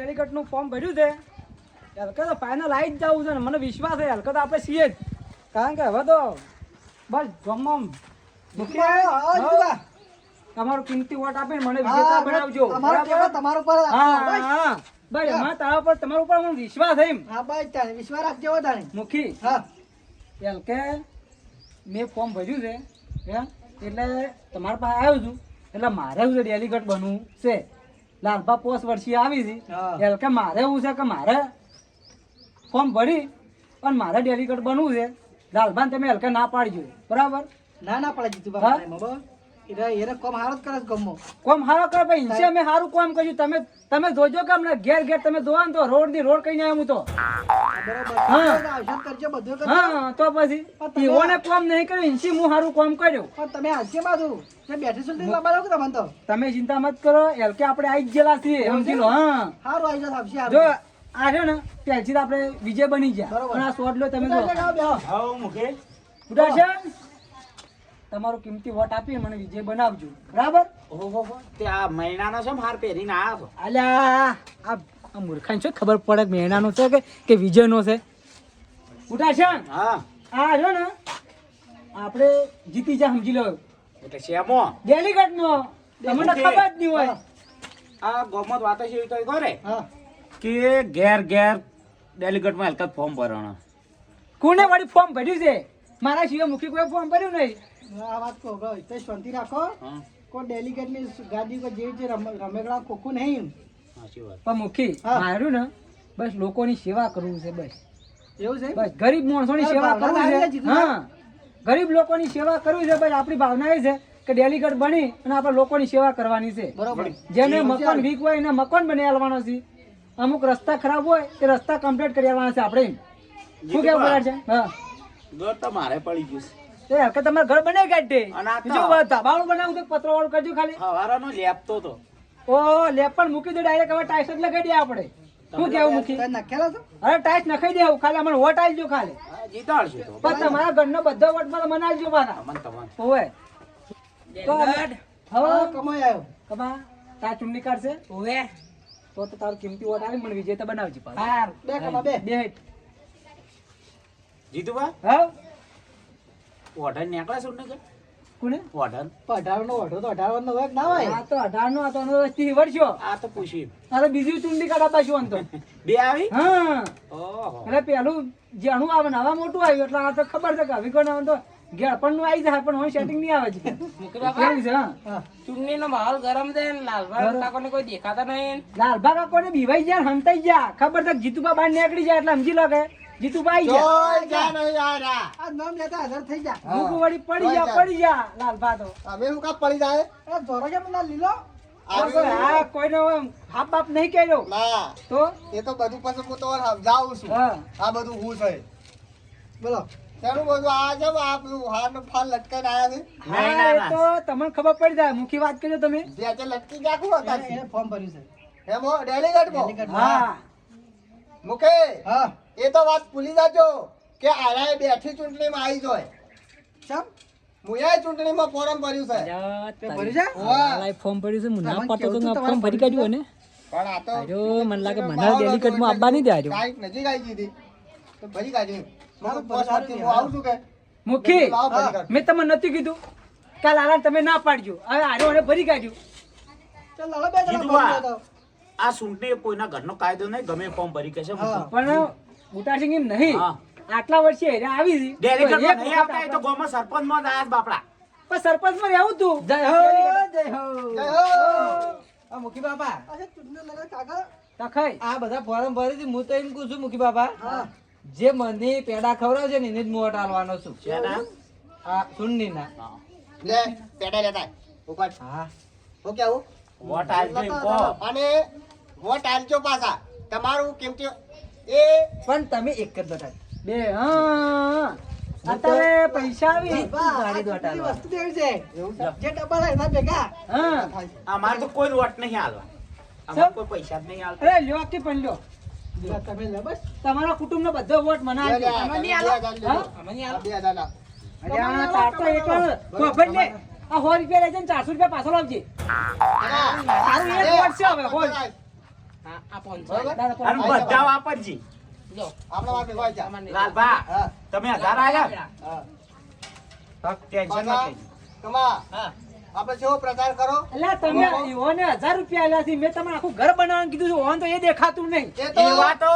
Delegate નું form ભર્યું છે હલકા તો ફાઇનલ આવી જ જવું છે ને મને વિશ્વાસ છે હલકા તો આપણે છીએ જ કારણ કે હવે તો બસ જમમ તમારું કિંમતી વોટ આપીને મને વિજેતા બનાવજો તમારો પર હા ભાઈ એમાં તારા પર તમારા ઉપર મને વિશ્વાસ છે એમ હા ભાઈ તારે વિશ્વાસ રાખજો તારે મુખી હા કે મેં ફોર્મ ભર્યું છે એટલે તમારા પાસે આવ્યો છું એટલે મારે શું છે ડેલિગેટ બનવું છે લાલભા પોસ્ટ વર્ષી આવી છે એટલે કે મારે એવું છે કે મારે ફોર્મ ભરી અને મારે ડેલિગેટ બનવું છે લાલભાને તમે હલકે ના પાડજો બરાબર ના પડે જીતું બાબા એને કોમ હારો જ કરે ગમો કોમ હારો કરે ભાઈ ઇન્સે અમે હારું કોમ કર્યું તમે જોજો કે અમને ઘેર તો જોવા ને તો રોડ ની રોડ કઈ હું તો હા તો પછી એઓને કોમ નહીં કર્યું ઇન્સી હું હારું કોમ કર્યું પણ તમે હાસ્ય બાજુ બેઠી સુધી લાંબા કે તમને તો તમે ચિંતા મત કરો એલકે આપણે આવી જ ગયેલા છીએ સમજી લો હા હારું આવી જશે આવશે જો આ રહ્યો ને ત્યાંથી આપણે વિજય બની ગયા અને આ શોટ લો તમે જો તમારો કિંમતી વોટ આપી મને વિજય બનાવજો બરાબર ઓહો તે આ મહિનાનો છે હાર પહેરીને આયા છો અલ્યા આ મૂર્ખાને શું ખબર પડે મહિનાનો છે કે વિજયનો છે ઉડાશન હા આ રહ્યો ને આપણે જીતી જા સમજી લો એટલે શેમો ડેલિગેટ નો તમને ખબર જ નહીં હોય આ ગમત વાત છે તો કરે હા કે ઘેર ડેલિગેટ માં હલકા ફોર્મ ભરવાનો કોને વાળી ફોર્મ ભર્યું છે મારા સિવાય મુખી કોઈ ફોર્મ ભર્યું નહીં આ વાત કહો ભાઈ તે શાંતિ રાખો કોઈ ડેલિગેટ ની ગાદી પર જે રમેગડા કોકું નહીં સાચી વાત પણ મુખી મારું ને બસ લોકોની સેવા કરવું છે બસ એવું છે બસ ગરીબ માણસોની સેવા કરવી છે હા ગરીબ લોકોની સેવા કરવી છે બસ આપણી ભાવના એ છે કે ડેલિગેટ બની અને આપણે લોકોની સેવા કરવાની છે બરોબર જેને મકાન વીક હોય એને મકાન બની આલવાનો છે અમુક રસ્તા ખરાબ હોય તે રસ્તા કમ્પ્લીટ કરી આલવાના છે આપણે શું કેવું પડે છે હા ઘર તો મારે પડી ગયું એ કે તમારે ઘર બનાવી કાઢે અને આ તો- બીજું વાત બાળું બનાવું તો પતરો વાળું કરજો ખાલી હવારાનો લેપતો તો ઓ લેપ પણ મૂકી દો ડાયરેક્ટ હવે ટાઈસ જ લગાડી દે આપણે શું કેવું મૂકી તમે નાખેલા છો અરે ટાઈસ નખાઈ દે ખાલી અમને વોટ આલજો ખાલી જીતાડશું તો પણ તમારા ઘરનો બધો વોટ મને મનાલજો પાછા મન તમને ઓવે તો હવે કમાઈ આવ્યો કમા તા ચૂંટણી કાઢશે ઓવે તો તારું કિંમતી વોટ આવી મને વિજેતા બનાવજી પાછા બે કમા બે બે હેઠ જીતુબા હા ઓઢર નીકળે શું ને કોને ઓઢર 18 નો ઓઢો તો 18 નો હોય કે ના હોય આ તો 18 નો હતો વસ્તી વર્ષો આ તો પૂછ્યું આ તો બીજું ચૂંટણી કાઢતા છું આમ તો બે આવી હા ઓહો એટલે પેલું જેનું આવે નવા મોટું આવ્યું એટલે આ તો ખબર છે કે હવે કોને આવે તો ઘેર પણ નું આવી જાય પણ હવે સેટિંગ નહીં આવે છે કેવું છે હા ચૂંટણી નો માહોલ ગરમ છે ને લાલભાઈ કાકોને કોઈ દેખાતા નહીં લાલભા કાકોને બીવાઈ ગયા હંતાઈ ગયા ખબર છે જીતુબા બહાર નીકળી જાય એટલે સમજી લો કે જીતુબા આવી ગયા આ નામ લેતા હાજર થઈ જા મૂકું વળી પડી જા લાલભા તો અમે શું કામ પડી જાય એ જોરો કે મને લીલો હા કોઈનો હાપ બાપ નહીં કર્યો ના તો એ તો બધું પછી હું તો સમજાવું છું હા આ બધું હું છે બોલો તેનું બધું આ છે આ બધું હાર ફાલ લટકાઈને આયા છે હા એ તો તમને ખબર પડી જાય મુખી વાત કરજો તમે જે તે લટકી ગયા કોણ હતા એને ફોર્મ ભર્યું છે એમ હો ડેલિગેટ મો Delegate. હા મુકે હા એ તો વાત ભૂલી જાજો કે આરાએ બેઠી ચૂંટણીમાં આવી જોય ચમ મુયાએ ચૂંટણીમાં ફોર્મ ભર્યું છે તે ભર્યું છે લાઈ ફોર્મ ભર્યું છે મુના પાટો તો ફોર્મ ભરી કાઢ્યું ને પણ આ તો આજો મને લાગે મને ડેલિકેટ માં આવવા નહીં દે આજો કાંઈક નજીક આવી દીધી તો ભરી કાઢી મારું પોસ્ટ માંથી હું આવું છું કે મુખી લાવો ભરી કાઢ. મેં તમને નથી કીધું કાલ આરામ તમે ના પાડજો હવે આજો અને ભરી કાઢ્યું ચાલ લાલો બે જણા જીતુબા. ભરી દો આ ચૂંટણી કોઈના ઘરનો કાયદો નહીં ગમે ફોર્મ ભરી કે છે હા. પણ બુટાસિંગ એમ નહીં હા. આટલા વર્ષે હેરે આવી હતી ડેલિગેટ તો એક નહીં વખત આવતા એ તો ગામમાં સરપંચમાં જ આયા છે બાપડા પણ સરપંચમાં રહેવું તું જય હો જય હો જય હો. આ મુખી બાપા અરે ચૂંટણી લગા કાકા તખાઈ આ બધા ફોરમ ભરી હતી હું તો એમ કહું છું મુખી બાપા હા જે મને પેડા ખવડાવશે ને એને જ મોટ આલવાનો છું શેના? આ સુન્ની ના લે પેડા લેતા ઉપાડ હા હું કેવું વોટ આલજો એમ કહો. અને વોટ આલજો પાછા તમારું કેમથી એ પણ તમે એક જ બતા બે હા અત્યારે પૈસા આવી ગાડી દોટાલો વસ્તુ દેવી છે જે ડબ્બા લાય ના ભેગા હા અમારે તો કોઈ વોટ નહીં આલવા અમારે કોઈ પૈસા જ નહીં આલતા અરે લ્યો કે પણ લ્યો તમે લે બસ તમારા કુટુંબ નો બધો વોટ મને લે, લે, આપજો. આ નહીં બે આલો. હજાર લેજો. હા? અમને આલો. 2000 લાવ. અરે આ તાર તો એકલા ખબર લે આ 100 રૂપિયા લેજે ને 400 રૂપિયા પાછો લાવજે હા. તારું એક વોટ છે હવે બોલ હા, આ 500. બરોબર? દાદા, અને પણ બધા વાપરજી. જો, આપણા માટે હોય છે. તમારે લાલભા હા તમે 1000 આલ્યા હા ટેન્શન પાછા નથી. કમા હા. આપણે કેવો પ્રચાર કરો અલ્યા તમે ઈવોને 1000 રૂપિયા આલ્યા છે. મેં તમને આખું ઘર બનાવવાનું કીધું છે. ઓન તો એ દેખાતું નહીં. એ તો એવા તો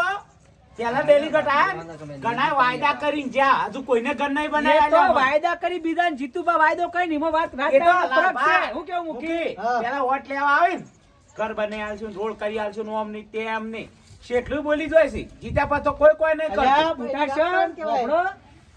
પેલા ડેલીગેટ આયા ઘણા વાયદા કરીને જ્યાં હજુ કોઈને ઘર નહીં એ તો બનાવ્યા વાયદા કરી બીજા ને જીતુબા વાયદો કઈ નહીં. એમાં વાત એ તો રાજકારણનો ફરક લાલભા, છે. હું કેવું મૂકી? મૂકી. હા. પેલા વોટ લેવા આવે ને ઘર બનાવી આલશું રોડ કરી આલશું ને ઓમ નહીં તેમ નહીં શેઠલું બોલી જોઈ છે જીત્યા પછી તો કોઈ નહીં અલ્યા કરતું બુટા શણ, વાપરો.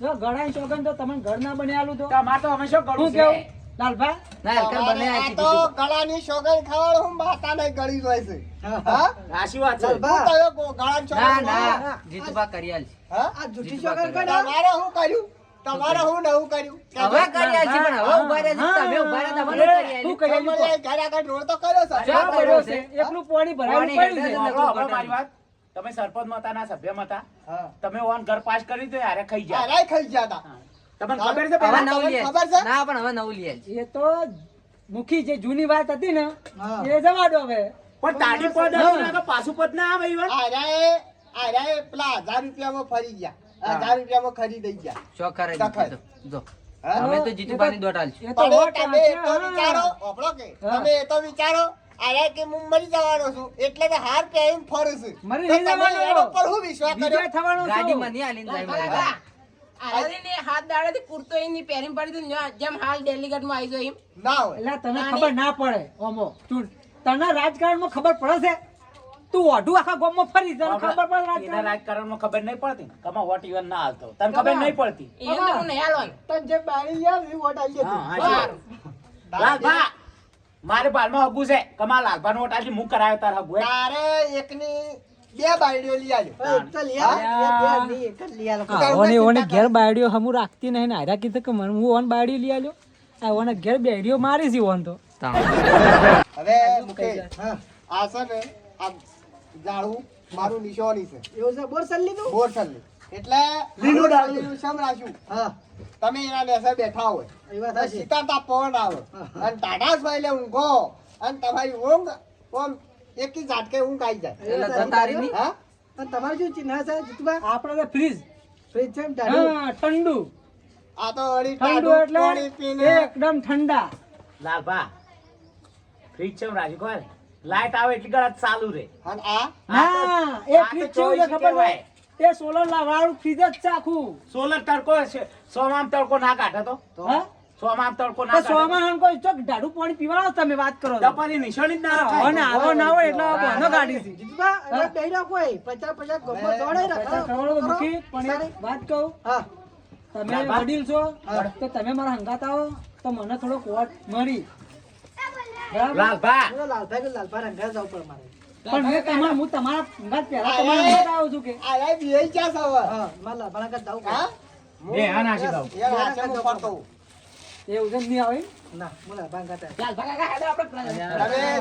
જો ગળાઈ સોગન તો તમને ઘર ના બની આલું તો તમારે તો અમે શું હું કરવું કેવું છે લાલભા? તમારે આ તો ગળાની સોગંદ ખાવાનું હું માતાને ગળી જોઈ છે હા સાચી વાત છે લાલભા. હું કયો ગળાની સોગંદ ખાવાનું? જીતુભા કરી આલ છે. હા આ જૂઠી સોગંદ કાઢ. તમારે શું કર્યું તમારે શું નવું કર્યું હવે કરી આલ છે, પણ હવે ઉભા રહ્યા છે. તમે ઉભા રહ્યા, તમને કરી આલી. શું કરી આલ્યું તમારે ઘર આગળ રોડ તો કર્યો છે ક્યાં પડ્યો છે? એકલું પાણી ભરાયેલું પાણી પડ્યું છે. સાંભળો, હવે મારી વાત તમે સરપંચ મતા ના સભ્ય મતા હા તમે ઓન ઘર પાસ કરી તો યારે ખાઈ જાય અરે ખાઈ ગયા તા તમને ખબર છે હવે પેલા નવું લે ખબર છે? ના, પણ હવે નવું લે છે. એ તો મુખી જે જૂની વાત હતી ને હા. એ જવા દો હવે. પણ તાડી પદ હતું ને તો પાછું પદ ના આવે ઈ વાત. આરે પેલા 1000 રૂપિયામાં ફરી ગયા 1000 રૂપિયામાં ખરીદી ગયા ચોખ્ખા રહી ચોખ્ખા. જીતુ. જો હા? અમે તો જીતુભાની દોટ આલ છે. એ તો પણ વોટ તમે એ તો હા. વિચારો ઓપડો કે હા. તમે એ તો વિચારો આરે કે હું મરી જવાનો છું એટલે તો હાર પહેરીને ફરું છું મરી તો નહીં તમે જવાનો. એના પર શું વિશ્વાસ વિજય કર્યો થવાનો ગાડી છો. મને આલીને જાય હા. મારે. આલાદીને હાથ દાડેથી કૂરતો એની પહેરીને પડી હતી ને, જેમ હાલ ડેલીગેટમાં આવી જાય એમ. ના હોય એટલે તને ખબર ના પડે ઓમો તું તને રાજકારણમાં ખબર પડે છે? તું ઓઢું આખા ગામમાં ફરી તને ખબર પડે એના રાજકારણ? રાજકારણમાં ખબર નહીં પડતી ને કમા વોટ ઇવન ના હાલતો તને ખબર નહીં પડતી એને તો હું નહીં હાલવાનું. તને જે બાળી ગયા ને એ વોટ આલી હા, દેતી. હાચી વાત. લાલભા મારે બાલમાં હગું છે કમા લાલભાનો વોટ આલી હું કરાયો તાર હગું હે? તારે એકની બે બાયડીઓ લઈ આવ્યો હવે એક તો લઈ આલો. બે નહીં, એક જ લઈ આલો. હા. ઓને ઓને ઘેર બાયડીઓ હમું રાખતી નહીં ને આર્યા કીધું કે મને હું ઓન બાયડી લઈ આલ્યો. આ ઓને ઘેર બાયડીઓ મારી છે ઓન તો. હવે મુકેશ હા. આ છે ને આ ઝાડવું મારું નિશાની છે એવું છે બોર સલ્લી નું? બોરસલની એટલે લીલું ડાળું. લીલું શમ રાખ્યું હા તમે એના નેસે બેઠા હોય એ વાત અને સાચી. સીતાતા પવન આવે અને ટાટા સ્માઈલે ઊંઘો અને તમારી ઊંઘ ઓમ એકી ઝાટકે ઊંઘ આવી જાય એટલે જતા રહી ની. હા અને તમારે શું ચિહ્ન છે જીતુભા? આપણે તો ફ્રીજ. ફ્રીજ છે એમ ટાઢું? હા ઠંડુ. આ તો વળી ઠંડુ ટાઢું એટલે પાણી પીને એકદમ ઠંડા. લાલભા ફ્રીજ છે રાજી કોલ લાઈટ આવે એટલી ગળત ચાલુ રે અને આ ના એ ફ્રીજ કેવું છે ખબર હોય? એ સોલર વાળું ફ્રીજ જ છે આખું. સોલર તડકો છે સોમામ તડકો ના કાઢે તો હા? સોમામ તડકો તો ના કાઢે સોમાં કોઈ ચોક ઢાઢું પાણી પીવાનો તમે વાત કરો છો. તપાની નિશાની જ ના આવો ને રખાય. આવો ના હોય એટલે આ બહાનો કાઢી છે. જીતુભા હવે બેહી રહો કોઈ 50 ગમો જોડે રાખો. પૈસા કરોડો મૂકી પણ એક વાત કહું, હા તમે વડીલ છો તો તમે મારા હંગાત આવો તો મને થોડો વોટ મળી. બરાબર? લાલભા બોલો લાલભાઈ કે લાલભાઈ રંગા જવું પડે મારે. પણ હું તમારા હંગાત પહેલા તમારા હંગાત આવું છું કે આ બી ક્યાં છે હવે હા મારે લાલભાઈ રંગા જવું પડે. હા બે હા નાસી દઉં યાર આ છે હું પડતો હું. એવું જ નહીં આવે. ના હું લાલભાઈ રંગા થાય. ચાલ, ભાગા, ભાગા, હેડો આપણે તમે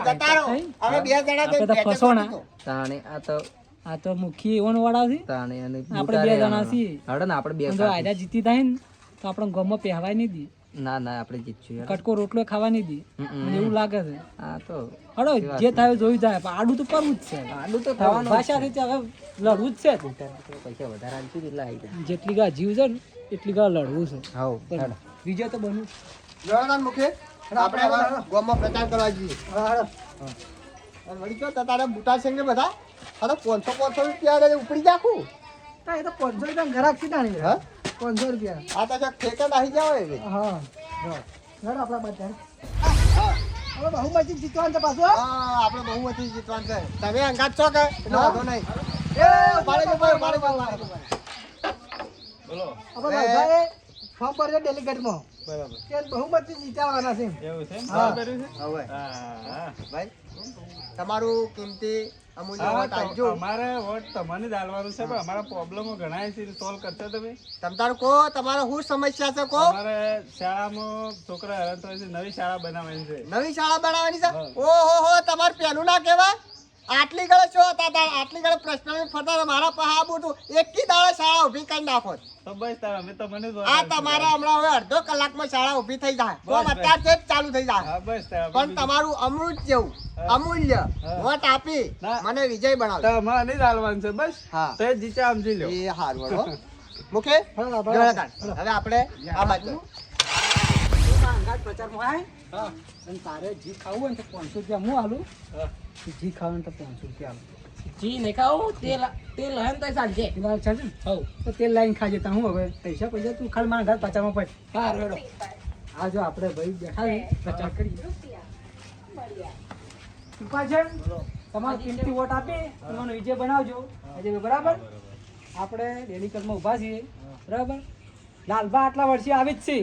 જતા રહો હવે બે જણા આપણે તો બેઠક ફસવાના. કરજો. તાણે આ તો આ તો મુખી એવો વાળા છે. તાણે અને આપણે બે જણા છીએ. હડે ને આપણે બે જો સાથે. આયરા જીતી થાય ને તો આપણે ગમો પહેવાય નહીં દી. ના ના આપણે જીતશું યાર. કટકો રોટલો ખાવા નહીં દી. મને એવું લાગે છે. આ તો હડો જે થાય જોઈ જાય પણ આડું તો કરવું જ છે. આડું તો થવાનું ભાષાથી તો હવે લડવું જ છે. પૈસા વધારે આલશું એટલે આવી જાય. જેટલી ગા જીવ છે ને એટલી ગા લડવું છે. હાઉ પણ વિજય તો બનવું. જોરદાર મુખે આપણે હવે ગામમાં પ્રચાર કરવા જઈએ હા હાલો. અને વળી કહો તો તારે બુટા છે ને બધા આ તો 500 રૂપિયા રે ઉપડી જાખું હા, એ તો 500 રૂપિયા ઘરાક સીધા નહીં. હા 500 રૂપિયા. આ તો ઠેકા નાખી જાવ હવે હા ઘર આપણા બધા. હવે બહુમતી જીતવાનું છે પાછું. હો? હા આપણે બહુ હતી જીતવાનું છે તમે અંગાત છો કે એટલે વાંધો નહીં એ મારે જો ભાઈ મારે બોલો આપણે લાલભાઈ ફોર્મ ભરજો ડેલિગેટમાં. બરાબર કે બહુમતી જીતવાના છે. એવું છે હા. હવે હા ભાઈ તમારું કિંમતી અમૂલ્ય વોટ આપજો અમારે વોટ તમને જ આલવાનું છે પણ અમારા પ્રોબ્લેમો ઘણા છે સોલ્વ કરશો તમે તમ તાર કો તમારો શું સમસ્યા છે કો અમારે શાળામાં છોકરા હેરાન થાય છે નવી શાળા બનાવવાની છે નવી શાળા બનાવવાની છે ઓહો હો તમારે પેલું ના કહેવાય આટલી ગળે શું હતા તાર? આટલી ગળે પ્રશ્ન ફરતા હતા. મારા પાસે આબુ હતું. એકી દાડે શાળા ઊભી કરી નાખો. તો બસ તાર અમે તો મને જ આ તમારા હમણાં હવે અડધો કલાકમાં શાળા ઊભી થઈ જાય. તો અત્યારથી જ ચાલુ થઈ જાય. હા બસ તાર પણ તમારું અમૃત જેવું અમૂલ્ય વોટ આપી ના. મને વિજય બનાવજો. તમારે નહીં ચાલવાનું છે બસ હા. તો એ જીતે આમ જી લ્યો એ હારું હો. મુકે હવે આપણે આ બાજુ અંગાત પ્રચારમાં આય અને તારે જી ખાવું હોય ને તો 500 રૂપિયા હું આલું જી ખાવું ને તો 500 રૂપિયા આલું જી નહીં ખાવું તેલ હે ને તો ચાલશે પેલા ચાલશે ને તો તેલ લાઈન ખાજે તા હું હવે પૈસા તું ખાલી મારા ઘર પ્રચારમાં પડ હા રેડો આ જો આપણે ભાઈ બેઠા છે પ્રચાર કરીએ કૃપા છે તમારો કિંમતી વોટ આપી તમારો વિજય બનાવજો અજય બરાબર આપણે ડેલિકટમાં ઊભા છીએ બરાબર લાલબા આટલા વર્ષે આવી જ છે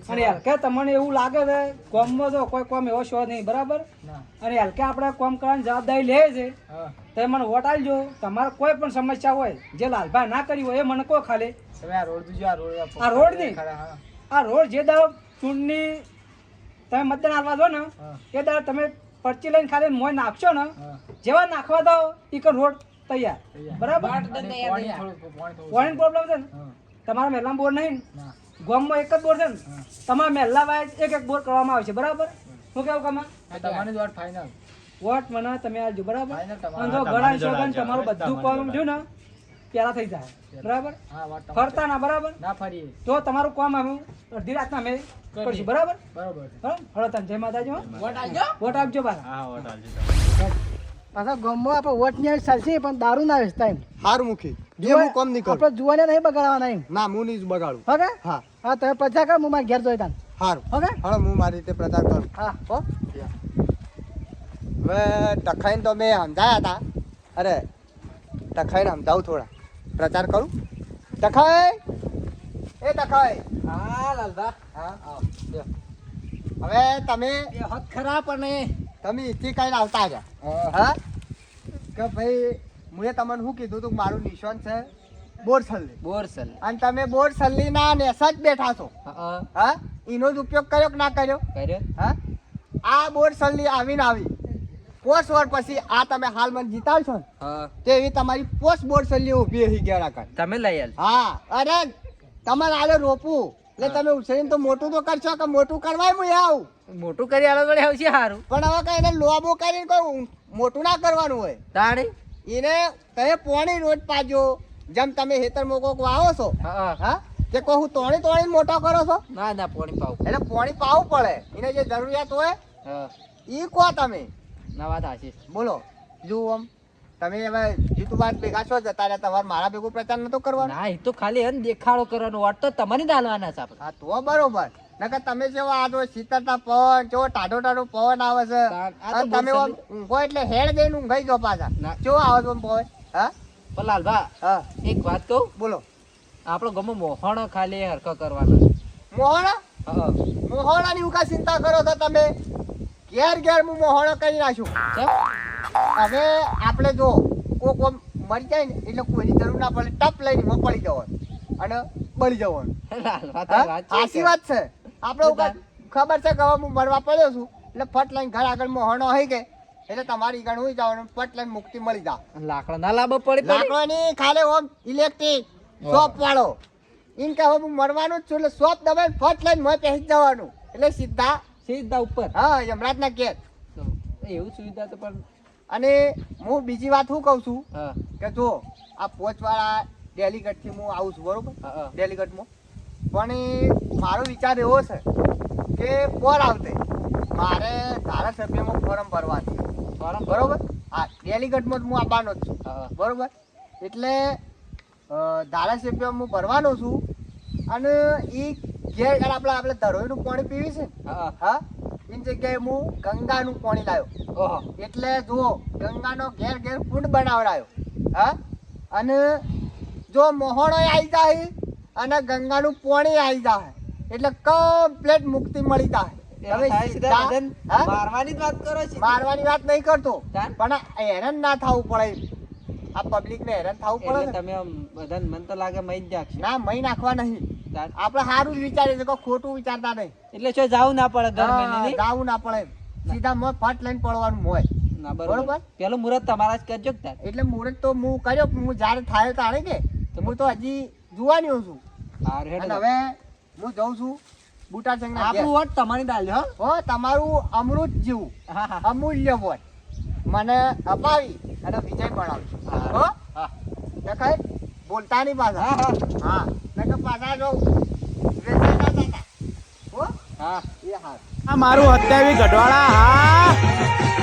અને હલકે તમને એવું લાગે છે કોમમાં તો કોઈ કોમ એવો શો નહીં બરાબર અને હલકે આપણે કોમ કરવાની જવાબદારી લે છે તો મને વોટ આપજો તમારે કોઈ પણ સમસ્યા હોય જે લાલભાઈ ના કરી હોય એ મને કહો ખાલી આ રોડ નહીં આ રોડ જે દાડો ચૂંટણી તમે મતદાન આપવા દો ને એ દાડો તમે પરચી લઈને ખાલી મોય નાખશો ને જેવા નાખવા દો એ રોડ તૈયાર બરાબર પાણી પ્રોબ્લેમ છે ને તમારા મહેલામાં બોર નહીં ગામમાં એક જ બોર છે ને તમારા મહેલા વાય એક બોર કરવામાં આવે છે બરાબર શું કેવું કમા વોટ મને તમે આવજો બરાબર અને જો ગળાની સોગંદ તમારું બધું કામ થયું ને પેલા થઈ જાય બરાબર ફરતા ના બરાબર ના ફરીએ તો તમારું કામ અમે અડધી રાતના અમે કરીશું બરાબર હળો તને જય માતાજી હો. વોટ આપજો બાર હા વોટ આલજો પાછા ગામમાં આપણે વોટ ની ચાલશે પણ દારૂ ના વેચતા એમ હારું મૂકી જે હું કોમ નહીં કરું. આપણે જુવાને નહીં બગાડવાના એમ ના હું નહીં બગાડું. ઓકે હા હા તમે પ્રચાર કર હું મારા ઘેર જોઈ તાન હારું ઓકે હવે હું મારી રીતે પ્રચાર કરું. હા હો હવે ટખાઈને તો મેં સમજાયા હતા. અરે ટખાઈને સમજાવું થોડા પ્રચાર કરું. ટખાઈ એ ટખાઈ હા લાલબા હા હવે તમે એ હદ ખરા પણ તમે ઇથી કઈ આવતા રહ્યા હા કે ભાઈ મુએ તમને શું કીધું તું કે મારું નિશાન છે બોરસલ્લી બોરસલ અને તમે બોરસલ્લી ના નેસ જ બેઠા છો હા એનો જ ઉપયોગ કર્યો કે ના કર્યો કર્યો હા આ બોરસલ્લી આવીને આવી 5 વર્ષ પછી આ તમે હાલ મને જીતાડશો ને હા તેવી તમારી પોસ્ટ બોરસલ્લી ઊભી રહી ગયા રાખા તમે લઈ આલ હા અરે તમારે આલે રોપવું એટલે તમે ઉછળીને તો મોટું તો કરશો કે મોટું કરવાય હું આવું મોટું કરી આલો વળે આવશે સારું પણ હવે કઈ એને લોબો કરીને કોઈ મોટું ના કરવાનું હોય તાણી એને તમે પોણી રોજ પાજો જેમ તમે હેતર મોકો વાવો છો હા હા તે કહું તોણી મોટો કરો છો ના ના પાણી પાવ એટલે પોણી પાવું પડે એને જે જરૂરિયાત હોય હા ઈ કહો તમે ના વાત હાચી બોલો જુઓ આમ તમે હવે જીતુબાદ ભેગા છો જતા રહ્યા તમારે મારા ભેગું પ્રચાર નતો કરવાનો ના એ તો ખાલી હન દેખાડો કરવાનો વોટ તો તમારે ડાલવાના છે આપણે હા તો બરોબર નકર તમે જેવો આ જો શીતળતા પવન જેવો ટાઢો પવન આવે છે આ તો અને તમે બહુ આમ ઊંઘો એટલે હેડ દઈને ઊંઘાઈ જો પાછા ના. કેવો આવે છે આમ પવન હા પણ લાલભા હા એક વાત કહું બોલો આપણો ગમો મોહણો ખાલી હરકો કરવાનો છે મોહણા હા મોહણાની હું કા ચિંતા કરો છો તમે ઘેર હું મોહણો કરી નાખ્યું કેમ? હવે આપણે જો કોક મરી જાય ને એટલે કોઈની જરૂર ના પડે ટપ લઈને એમાં પડી જવાનું અને બળી જવાનું લાલભા તો વાત છે સાચી વાત છે આપણે એવું કાંઈ ખબર છે કે હવે હું મરવા પડ્યો છું એટલે ફટ લઈને ઘર આગળ મોહણો હોય કે એટલે તમારી ગણ હોય જવાનું ફટ લઈને મુક્તિ મળી જા લાકડા ના લાવવા પડી લાકડાની ખાલી ઓમ ઇલેક્ટ્રિક શોપ વાળો એમ કે હવે હું મરવાનું જ છું એટલે શોપ દબાઈને ફટ લઈને મોય પહેરી જવાનું એટલે સીધા ઉપર હા યમરાજના ઘેર તો એવું સુવિધા તો પણ અને હું બીજી વાત શું કહું છું હા કે જો આ પોચવાળા ડેલિગેટથી હું આવું છું બરોબર હા ડેલિગેટમાં પણ મારો વિચાર એવો છે કે પોર આવતે મારે ધારાસભ્યમાં ફોર્મ ભરવાની ફોર્મ બરોબર હા ડેલિગેટમાં જ હું આવવાનો જ છું હા બરોબર એટલે ધારાસભ્યમાં હું ભરવાનો છું અને એ ઘેર આપણે ધરોઈનું પાણી પીવી છે ને હા હા એની જગ્યાએ હું ગંગાનું પાણી લાવ્યો ઓહો એટલે જુઓ ગંગાનો ઘેર કુંડ બનાવડાયો હા અને જો મોહણો આવી જાય અને ગંગાનું પાણી આવી જાય એટલે કમ્પ્લેટ મુક્તિ મળી જાય તમે સીધા- હા? મારવાની જ વાત કરો છો મારવાની વાત નહીં કરતો તાન? પણ હેરાન ના થવું પડે આ પબ્લિક ને હેરાન થવું પડે એટલે ને. તમે આમ બધાને મન તો લાગે મઈ જ નાખશો ના મહી નાખવા નહીં તાન? આપણે સારું જ વિચારીએ છીએ કોઈ ખોટું વિચારતા નહીં એટલે શું જાવું ના પડે ઘર મહિને જાવું ના પડે સીધા મોય ફટ લઈને પડવાનું હોય ના બરોબર બરોબર? પેલું મુહૂર્ત તમારા જ કરજો કે તાર એટલે મુહૂર્ત તો હું કર્યો પણ હું જ્યારે થાય તાણે કે તો હું તો હજી જોવાની છું. હારું હેડો. અને હવે હું જઉં છું બુટા સંગના ઘેર. આપણું વોટ તમારી દાલ હો હો તમારું અમૃત જેવું હા હા અમૂલ્ય વોટ મને અપાવી અને વિજય બનાવજો. હો હા દેખાય બોલતા નહીં પાછા. હા હા નકર પાછા જો વેચાતા જતા. હો હા એ હાર આ મારું 27 ગઢવાળા હા